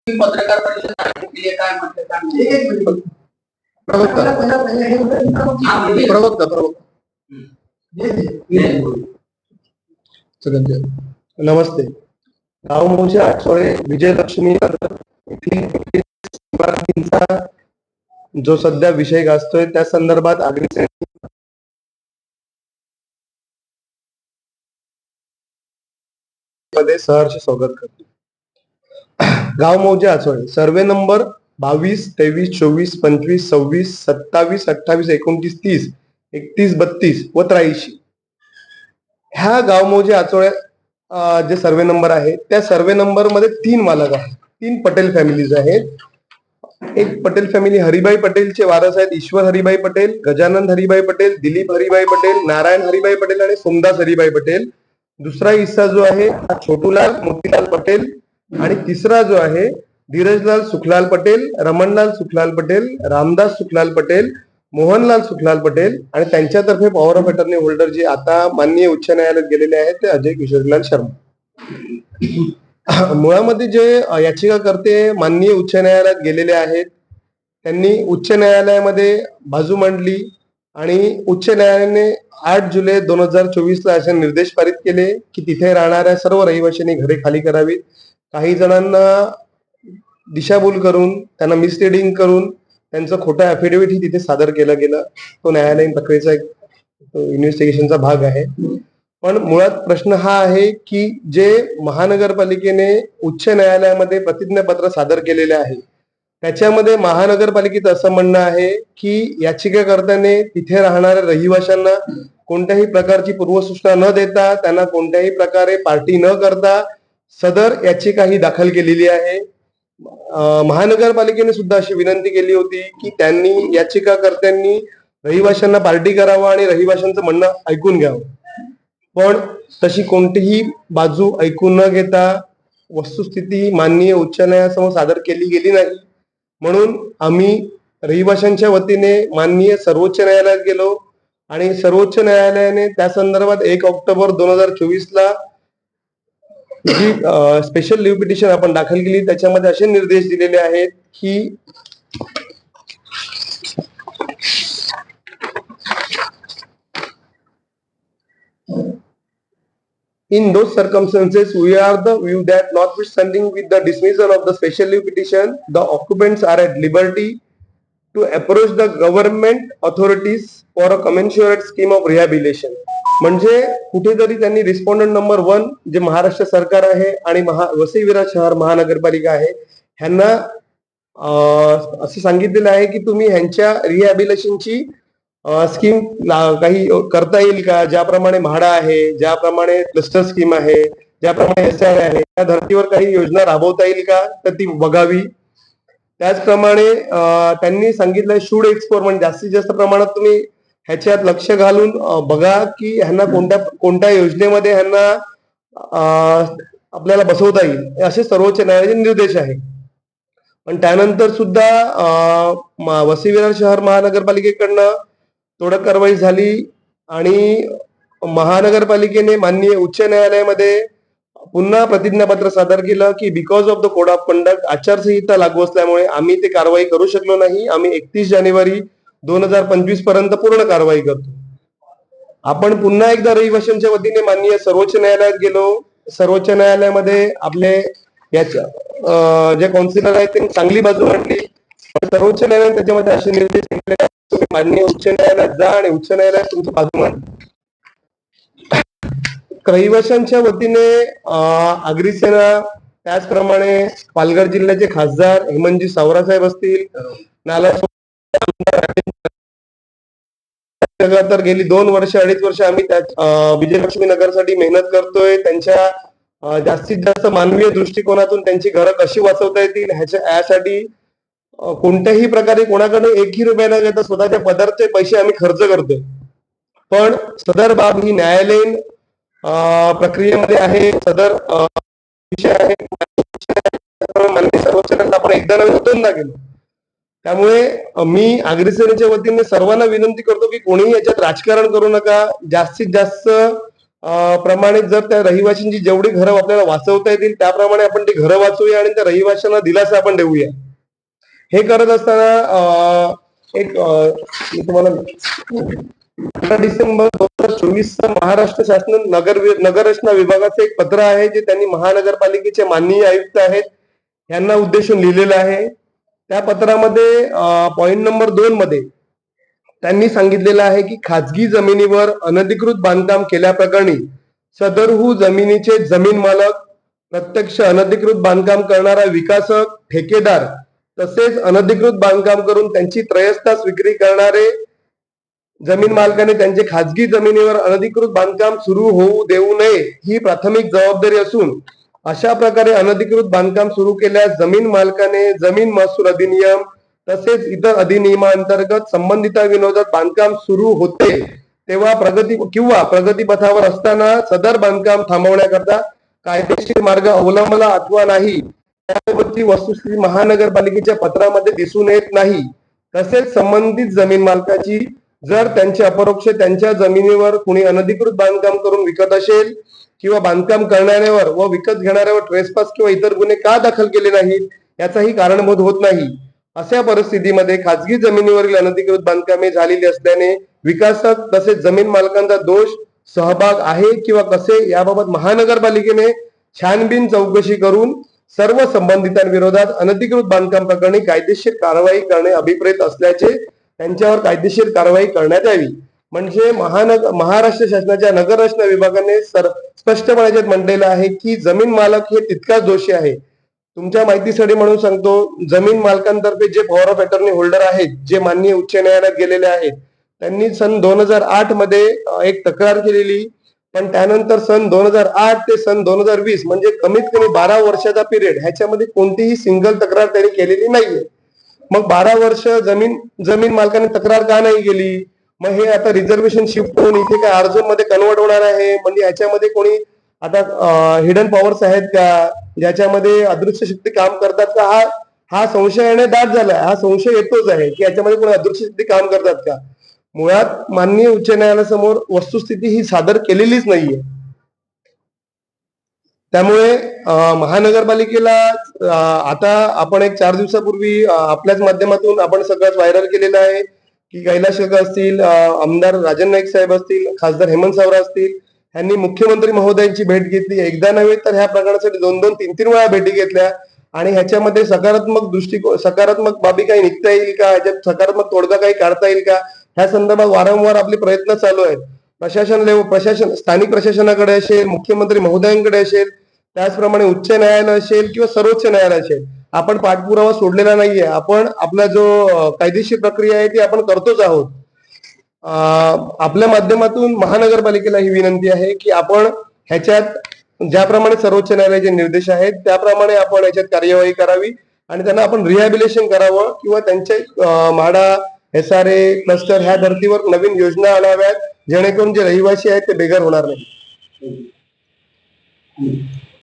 पत्रकार परिषद आयोजित काय म्हटलं नमस्ते. गावमोचे आठवडे विजयलक्ष्मी जो सध्या विषय गाजतोय त्या संदर्भात मध्ये सहर्ष स्वागत करतो. गाव मौजे आचोळे सर्वे नंबर 22, 23, 24, 25, 26, 27, 28, 29, 30, 31, 32 व 83 ह्या गाव मौजे आचोळे जे सर्वे नंबर आहे त्या सर्वे नंबर मध्ये 3 मालक आहेत, 3 पटेल फॅमिलीज आहेत. एक पटेल फॅमिली हरिभाई पटेलचे वारस आहेत ईश्वर हरिभाई पटेल, गजानंद हरिभाई पटेल, दिलीप हरिभाई पटेल, नारायण हरिभाई पटेल आणि सोमदास हरिभाई पटेल. दुसरा हिस्सा जो आहे छोटूलाल मोतीलाल पटेल आणि तिसरा जो आहे धीरजलाल सुखलाल पटेल, रमणलाल सुखलाल पटेल, रामदास सुखलाल पटेल, मोहनलाल सुखलाल पटेल आणि त्यांच्यातर्फे पॉवर ऑफ अटर्नी होल्डर जे आता माननीय उच्च न्यायालयात गेलेले आहेत ते अजय किशोरीलाल शर्मा. मुळामध्ये जे याचिकाकर्ते माननीय उच्च न्यायालयात गेलेले आहेत त्यांनी उच्च न्यायालयामध्ये बाजू मांडली आणि उच्च न्यायालयाने 8 जुलै 2024 ला असे निर्देश पारित केले की तिथे राहणाऱ्या सर्व रहिवाशांनी घरे खाली करावीत. काही जणांना दिशाभूल करून त्यांना मिसलिडिंग करून त्यांचं खोटं ऍफिडेव्हिट ही तिथे सादर केलं गेलं. तो न्यायालयीन प्रक्रियेचा एक इन्व्हेस्टिगेशनचा भाग आहे. पण मुळात प्रश्न हा आहे की जे महानगरपालिकेने उच्च न्यायालयामध्ये प्रतिज्ञापत्र सादर केलेले आहे त्याच्यामध्ये महानगरपालिकेचं असं म्हणणं आहे की याचिकाकर्त्याने तिथे राहणाऱ्या रहिवाशांना कोणत्याही प्रकारची पूर्वसूचना न देता त्यांना कोणत्याही प्रकारे पार्टी न करता सदर याचिका ही दाखल केलेली आहे. महानगरपालिकेने सुद्धा अशी विनंती केली होती की त्यांनी याचिकाकर्त्यांनी रहिवाशांना पार्टी करावा आणि रहिवाशांचं म्हणणं ऐकून घ्यावं. पण तशी कोणतीही बाजू ऐकून न घेता वस्तुस्थिती माननीय उच्च न्यायालयासमोर सादर केली गेली नाही. म्हणून आम्ही रहिवाशांच्या वतीने माननीय सर्वोच्च न्यायालयात गेलो आणि सर्वोच्च न्यायालयाने त्या संदर्भात 1 ऑक्टोबर 2024 ला जी स्पेशल लिव्ह पिटिशन आपण दाखल केली त्याच्यामध्ये असे निर्देश दिलेले आहेत की in those circumstances we are the view that notwithstanding with the dismissal of the special leave petition the occupants are at liberty to approach the government authorities for a commensurate scheme of rehabilitation. म्हणजे कुठेतरी त्यांनी respondent number 1 जे महाराष्ट्र सरकार आहे आणि वसई विरार शहर महानगरपालिका आहे ह्यांना असं सांगितलेलं आहे की तुम्ही ह्यांच्या रिहॅबिलिटेशनची स्कीम काही करता येईल का, ज्याप्रमाणे म्हाडा आहे, ज्याप्रमाणे क्लस्टर स्कीम आहे, ज्याप्रमाणे SR आहे त्या धर्तीवर काही योजना राबवता येईल का तर ती बघावी. त्याचप्रमाणे त्यांनी सांगितलं शूड एक्सप्लोर म्हणजे जास्तीत जास्त प्रमाणात तुम्ही ह्याच्यात लक्ष घालून बघा की ह्यांना कोणत्या योजनेमध्ये ह्यांना आपल्याला बसवता येईल असे सर्वोच्च न्यायालयाचे निर्देश आहे. पण त्यानंतर सुद्धा वसई विरार शहर महानगरपालिकेकडनं तोडक कारवाई झाली आणि महानगरपालिकेने माननीय उच्च न्यायालयामध्ये पुन्हा प्रतिज्ञापत्र सादर केलं की because of the code of conduct आचारसंहिता लागू असल्यामुळे आम्ही ते कारवाई करू शकलो नाही. आम्ही 31 जानेवारी 2025 पर्यंत पूर्ण कारवाई करतो. आपण पुन्हा एकदा रहिवाशांच्या वतीने माननीय सर्वोच्च न्यायालयात गेलो. सर्वोच्च न्यायालयामध्ये आपले जे काउन्सिलर आहेत त्यांनी चांगली बाजू मांडली. सर्वोच्च न्यायालयाने त्याच्यामध्ये असे निर्देश दिले तुम्ही माननीय उच्च न्यायालयात जा आणि उच्च न्यायालयात तुमची बाजू मांडा. रहिवाशांच्या वतीने अग्रिसेना त्याचप्रमाणे पालघर जिल्ह्याचे खासदार हेमंतजी सावरासाहेब असतील, तर गेली 2 वर्ष 2.5 वर्ष आम्ही विजयलक्ष्मी नगरसाठी मेहनत करतोय. त्यांच्या जास्तीत जास्त मानवीय दृष्टिकोनातून त्यांची घरं कशी वाचवता येतील यासाठी कोणत्याही प्रकारे कोणाकडे 1ही रुपया न घेता स्वतःच्या पदरचे पैसे आम्ही खर्च करतोय. पण सदर बाब ही न्यायालयीन प्रक्रियेमध्ये आहे. सदर विषय आहे माननीय सर्वोच्च न्यायालयात आपण एकदा नव्हे 2दा गेलो. त्यामुळे मी अग्रिसेनेच्या वतीने सर्वांना विनंती करतो की कोणीही याच्यात राजकारण करू नका. जास्तीत जास्त प्रमाणे जर त्या रहिवाशांची जेवढी घरं आपल्याला वाचवता येतील त्याप्रमाणे आपण ती घरं वाचवूया आणि त्या रहिवाशांना दिलासा आपण देऊया. हे करत असताना मी तुम्हाला 15 डिसेंबर 2024 महाराष्ट्र शासन नगररचना विभागाचं एक पत्र आहे जे त्यांनी महानगरपालिकेचे माननीय आयुक्त आहेत यांना उद्देशून लिहिलेलं आहे. त्या पत्रामध्ये पॉइंट नंबर 2 मध्ये त्यांनी सांगितलेलं आहे की खाजगी जमिनीवर अनधिकृत बांधकाम केल्याप्रकरणी सदरहू जमिनीचे जमीन मालक, प्रत्यक्ष अनधिकृत बांधकाम करणारा विकासक, ठेकेदार तसेच अनधिकृत बांधकाम करून त्यांची त्रयस्तास विक्री करणारे जमीन मालकाने त्यांचे खाजगी जमिनीवर अनधिकृत बांधकाम सुरू होऊ देऊ नये ही प्राथमिक जबाबदारी असून अशा प्रकारे अनधिकृत बांधकाम सुरू केल्यास जमीन मालकाने जमीन महसूल अधिनियम तसेच इतर अधिनियमांतर्गत संबंधिताविरोधात बांधकाम सुरू होते तेव्हा प्रगतीपथावर असताना सदर बांधकाम थांबवण्याकरता कायदेशीर मार्ग अवलंबला अथवा नाही त्याबाबतची वस्तुस्थिती महानगरपालिकेच्या पत्रामध्ये दिसून येत नाही. तसेच संबंधित जमीन मालकाची जर त्यांचे अपरोक्ष त्यांच्या जमिनीवर कुणी अनधिकृत बांधकाम करून विकत असेल किंवा बांधकाम करणाऱ्यावर व विकत घेणाऱ्यावर ट्रेसपास किंवा इतर गुन्हे का दाखल केले नाहीत याचाही कारणभूत होत नाही. अशा परिस्थितीमध्ये खाजगी जमिनीवरील अनधिकृत बांधकामे झालेली असल्याने विकासक तसेच जमीन मालकांचा दोष सहभाग आहे किंवा कसे याबाबत महानगरपालिकेने छानबीन चौकशी करून सर्व संबंधितांविरोधात अनधिकृत बांधकाम प्रकरणी कायदेशीर कारवाई करणे अभिप्रेत असल्याचे त्यांच्यावर कायदेशीर कारवाई करण्यात यावी. म्हणजे महाराष्ट्र शासनाच्या नगररचना विभागाने स्पष्टपणे म्हटलेलं आहे की जमीन मालक हे तितकाच दोषी आहे. तुमच्या माहितीसाठी म्हणून सांगतो, जमीन मालकांतर्फे जे पॉवर ऑफ अटॉर्नी होल्डर आहेत जे माननीय उच्च न्यायालयात गेलेले आहेत त्यांनी सन 2008 मध्ये एक तक्रार केलेली, पण त्यानंतर सन 2008 ते सन 2020 म्हणजे कमीत कमी 12 वर्षाचा पिरियड ह्याच्यामध्ये कोणतीही सिंगल तक्रार त्यांनी केलेली नाहीये. मग 12 वर्ष जमीन मालकाने तक्रार का नाही केली? मग हे आता रिझर्वेशन शिफ्ट होऊन इथे काय अर्जन मध्ये कन्वर्ट होणार आहे म्हणजे ह्याच्यामध्ये कोणी आता हिडन पॉवर्स आहेत का ज्याच्यामध्ये अदृश्य शक्ती काम करतात का? हा संशय येणे दाट झालाय. हा संशय येतोच आहे की याच्यामध्ये कोणी अदृश्य शक्ती काम करतात का? मुळात माननीय उच्च न्यायालयासमोर वस्तुस्थिती ही सादर केलेलीच नाहीये. त्यामुळे महानगरपालिकेला आता आपण एक 4 दिवसापूर्वी आपल्याच माध्यमातून आपण सगळंच व्हायरल केलेलं आहे की कैलास शिर्के असतील, आमदार राजन नाईक साहेब असतील, खासदार हेमंत सावरा असतील यांनी मुख्यमंत्री महोदयांची भेट घेतली. एकदा नव्हे तर ह्या प्रकरणासाठी 2-2, 3-3 वेळा भेटी घेतल्या आणि ह्याच्यामध्ये सकारात्मक बाबी काही निघता येईल का, ह्याच्यात सकारात्मक तोडगा काही काढता येईल का ह्या संदर्भात वारंवार आपले प्रयत्न चालू आहेत. स्थानिक प्रशासनाकडे असेल, मुख्यमंत्री महोदयांकडे असेल, त्याचप्रमाणे उच्च न्यायालय असेल किंवा सर्वोच्च न्यायालय असेल, आपण पाठपुरावा सोडलेला नाहीये. आपण आपला जो कायदेशीर प्रक्रिया आहे ती आपण करतोच आहोत. आपल्या माध्यमातून महानगरपालिकेला ही विनंती आहे की आपण ह्याच्यात ज्याप्रमाणे सर्वोच्च न्यायालयाचे निर्देश आहेत त्याप्रमाणे आपण याच्यात कार्यवाही करावी आणि त्यांना आपण रिहॅबिलिटेशन करावं किंवा त्यांचे म्हाडा, SRA क्लस्टर ह्या धर्तीवर नवीन योजना आणाव्यात जेणेकरून जे रहिवासी आहेत ते बेघर होणार नाही.